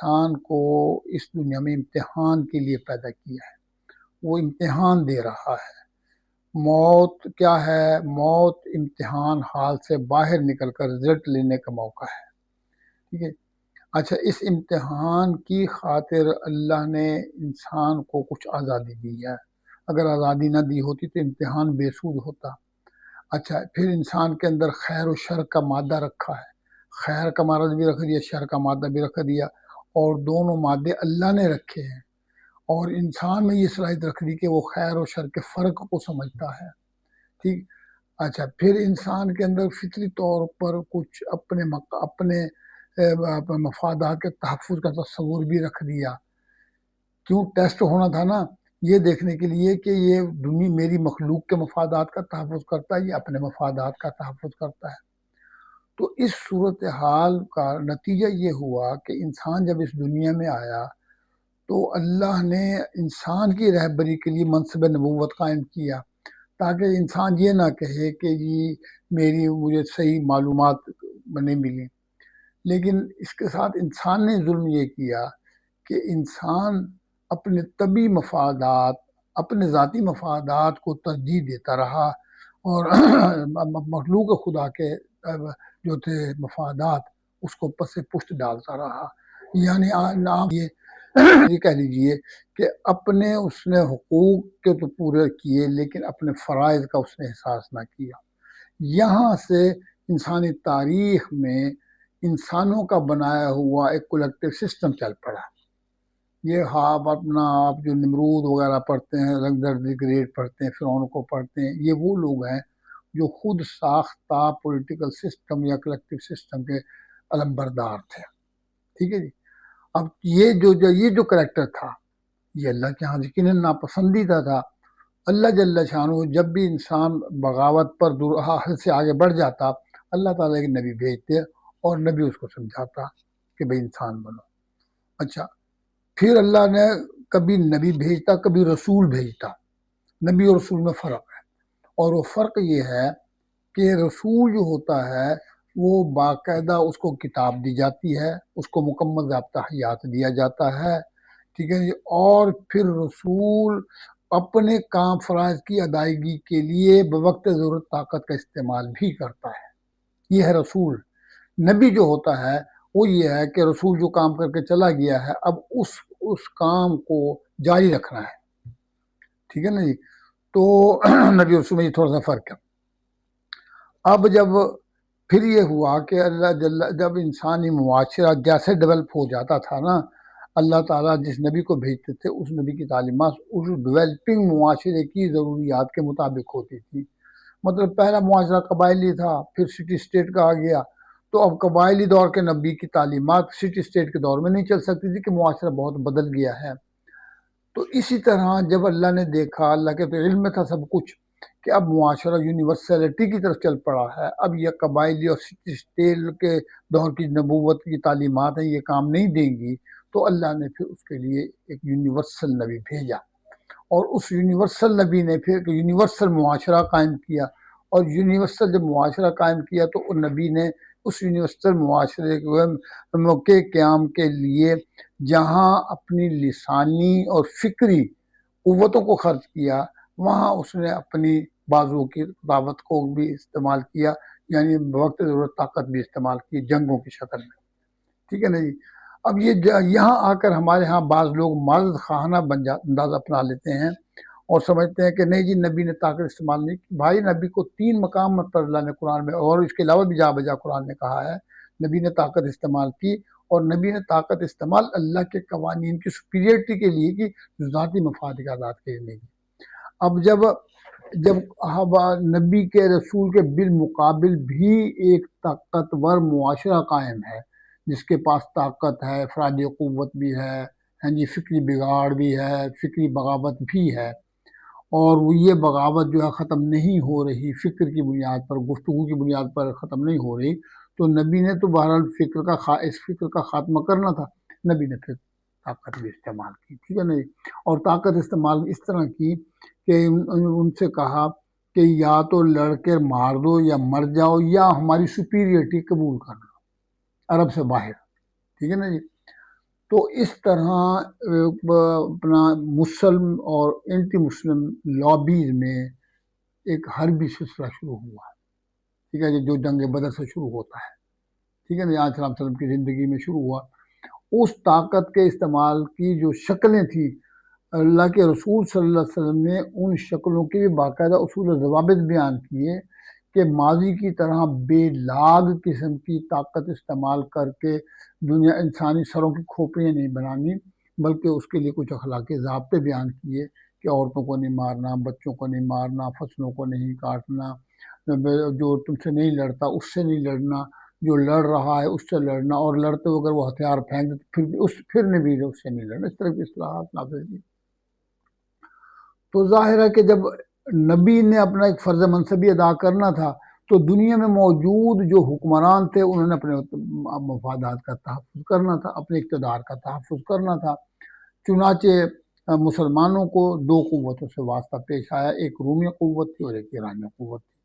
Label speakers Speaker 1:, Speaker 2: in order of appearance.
Speaker 1: انسان کو اس دنیا میں امتحان کے لیے پیدا کیا ہے، وہ امتحان دے رہا ہے۔ موت کیا ہے؟ موت امتحان حال سے باہر نکل کر رزلٹ لینے کا موقع ہے، ٹھیک ہے۔ اچھا، اس امتحان کی خاطر اللہ نے انسان کو کچھ آزادی دی ہے، اگر آزادی نہ دی ہوتی تو امتحان بے سود ہوتا۔ اچھا، پھر انسان کے اندر خیر و شر کا مادہ رکھا ہے، خیر کا مادہ بھی رکھ دیا، شر کا مادہ بھی رکھ دیا، اور دونوں مادے اللہ نے رکھے ہیں، اور انسان میں یہ صلاحیت رکھ دی کہ وہ خیر و شر کے فرق کو سمجھتا ہے، ٹھیک۔ اچھا، پھر انسان کے اندر فطری طور پر کچھ اپنے مفادات کے تحفظ کا تصور بھی رکھ دیا۔ کیوں ٹیسٹ ہونا تھا نا، یہ دیکھنے کے لیے کہ یہ دنیا میری مخلوق کے مفادات کا تحفظ کرتا ہے یا اپنے مفادات کا تحفظ کرتا ہے۔ تو اس صورتحال کا نتیجہ یہ ہوا کہ انسان جب اس دنیا میں آیا تو اللہ نے انسان کی رہبری کے لیے منصب نبوت قائم کیا، تاکہ انسان یہ نہ کہے کہ مجھے صحیح معلومات نہیں ملی۔ لیکن اس کے ساتھ انسان نے ظلم یہ کیا کہ انسان اپنے طبی مفادات، اپنے ذاتی مفادات کو ترجیح دیتا رہا، اور مخلوق خدا کے جو تھے مفادات اس کو پس پشت ڈالتا رہا۔ یعنی آپ یہ کہہ لیجئے کہ اپنے اس نے حقوق کے تو پورے کیے، لیکن اپنے فرائض کا اس نے احساس نہ کیا۔ یہاں سے انسانی تاریخ میں انسانوں کا بنایا ہوا ایک کولیکٹیو سسٹم چل پڑا۔ یہ آپ جو نمرود وغیرہ پڑھتے ہیں، رنگدر دی گریٹ پڑھتے ہیں، فرعون کو پڑھتے ہیں، یہ وہ لوگ ہیں جو خود ساختہ پولیٹیکل سسٹم یا کلیکٹیو سسٹم کے علمبردار تھے، ٹھیک ہے جی۔ اب یہ جو کریکٹر تھا یہ اللہ کے ہاں یقیناً ناپسندیدہ تھا۔ اللہ جل شانہ جب بھی انسان بغاوت پر حد سے آگے بڑھ جاتا، اللہ تعالیٰ ایک نبی بھیجتے اور نبی اس کو سمجھاتا کہ بھئی انسان بنو۔ اچھا، پھر اللہ نے کبھی نبی بھیجتا، کبھی رسول بھیجتا۔ نبی اور رسول میں فرق ہے، اور وہ فرق یہ ہے کہ رسول جو ہوتا ہے وہ باقاعدہ اس کو کتاب دی جاتی ہے، اس کو مکمل ضابطہ حیات دیا جاتا ہے، ٹھیک ہے جی۔ اور پھر رسول اپنے کام فرائض کی ادائیگی کے لیے بوقت ضرورت طاقت کا استعمال بھی کرتا ہے، یہ ہے رسول۔ نبی جو ہوتا ہے وہ یہ ہے کہ رسول جو کام کر کے چلا گیا ہے، اب اس کام کو جاری رکھنا ہے، ٹھیک ہے نا جی۔ تو نبی اور رسول میں یہ تھوڑا سا فرق ہے۔ اب پھر یہ ہوا کہ جب انسانی معاشرہ جیسے ڈیولپ ہو جاتا تھا نا، اللہ تعالیٰ جس نبی کو بھیجتے تھے اس نبی کی تعلیمات اس ڈیولپنگ معاشرے کی ضروریات کے مطابق ہوتی تھی۔ مطلب پہلا معاشرہ قبائلی تھا، پھر سٹی اسٹیٹ کا آ گیا، تو اب قبائلی دور کے نبی کی تعلیمات سٹی اسٹیٹ کے دور میں نہیں چل سکتی تھی کہ معاشرہ بہت بدل گیا ہے۔ تو اسی طرح جب اللہ نے دیکھا، اللہ کے تو علم میں تھا سب کچھ، کہ اب معاشرہ یونیورسلٹی کی طرف چل پڑا ہے، اب یہ قبائلی اور سٹی اسٹیٹ کے دور کی نبوت کی تعلیمات ہیں یہ کام نہیں دیں گی، تو اللہ نے پھر اس کے لیے ایک یونیورسل نبی بھیجا، اور اس یونیورسل نبی نے پھر ایک یونیورسل معاشرہ قائم کیا، اور یونیورسل جب معاشرہ قائم کیا تو ان نبی نے اس یونیورسل معاشرے کے قیام کے لیے جہاں اپنی لسانی اور فکری قوتوں کو خرچ کیا، وہاں اس نے اپنی بازو کی طاقت کو بھی استعمال کیا، یعنی وقت ضرورت طاقت بھی استعمال کی جنگوں کی شکل میں، ٹھیک ہے نا جی۔ اب یہاں آ کر ہمارے ہاں بعض لوگ مارد خواہانہ انداز اپنا لیتے ہیں اور سمجھتے ہیں کہ نہیں جی نبی نے طاقت استعمال نہیں کی۔ بھائی نبی کو 3 مقام پر اللہ نے قرآن میں اور اس کے علاوہ بھی جا بجا قرآن نے کہا ہے نبی نے طاقت استعمال کی، اور نبی نے طاقت استعمال اللہ کے قوانین کی سپیریٹی کے لیے کی، ذاتی مفاد کے آزاد کے لیے کی۔ اب جب نبی کے رسول کے بالمقابل بھی ایک طاقتور معاشرہ قائم ہے جس کے پاس طاقت ہے، افرادی قوت بھی ہے، ہاں جی، فکری بگاڑ بھی ہے، فکری بغاوت بھی ہے، اور وہ یہ بغاوت جو ہے ختم نہیں ہو رہی، فکر کی بنیاد پر، گفتگو کی بنیاد پر ختم نہیں ہو رہی، تو نبی نے تو بہرحال اس فکر کا خاتمہ کرنا تھا، نبی نے پھر طاقت بھی استعمال کی، ٹھیک ہے نا جی۔ اور طاقت استعمال اس طرح کی کہ ان سے کہا کہ یا تو لڑ کے مار دو یا مر جاؤ، یا ہماری سپیریٹی قبول کر لو عرب سے باہر، ٹھیک ہے نا جی۔ تو اس طرح اپنا مسلم اور اینٹی مسلم لابیز میں ایک حربی سلسلہ شروع ہوا، ٹھیک ہے، جو جنگ بدر سے شروع ہوتا ہے، ٹھیک ہے نا، آج صلی اللہ علیہ وسلم کی زندگی میں شروع ہوا۔ اس طاقت کے استعمال کی جو شکلیں تھیں، اللہ کے رسول صلی اللہ علیہ وسلم نے ان شکلوں کے بھی باقاعدہ اصول و ضوابط بیان کیے کہ ماضی کی طرح بے لاگ قسم کی طاقت استعمال کر کے دنیا انسانی سروں کی کھوپڑیاں نہیں بنانی، بلکہ اس کے لیے کچھ اخلاقی ضابطے بیان کیے کہ عورتوں کو نہیں مارنا، بچوں کو نہیں مارنا، فصلوں کو نہیں کاٹنا، جو تم سے نہیں لڑتا اس سے نہیں لڑنا، جو لڑ رہا ہے اس سے لڑنا، اور لڑتے ہوئے اگر وہ ہتھیار پھینک دے پھر بھی اس سے نہیں لڑنا، اس طرح کی اصلاحات نافذ کی۔ تو ظاہر ہے کہ جب نبی نے اپنا ایک فرض منصبی ادا کرنا تھا تو دنیا میں موجود جو حکمران تھے انہوں نے اپنے مفادات کا تحفظ کرنا تھا، اپنے اقتدار کا تحفظ کرنا تھا۔ چنانچہ مسلمانوں کو دو قوتوں سے واسطہ پیش آیا، ایک رومی قوت تھی اور ایک ایرانی قوت تھی۔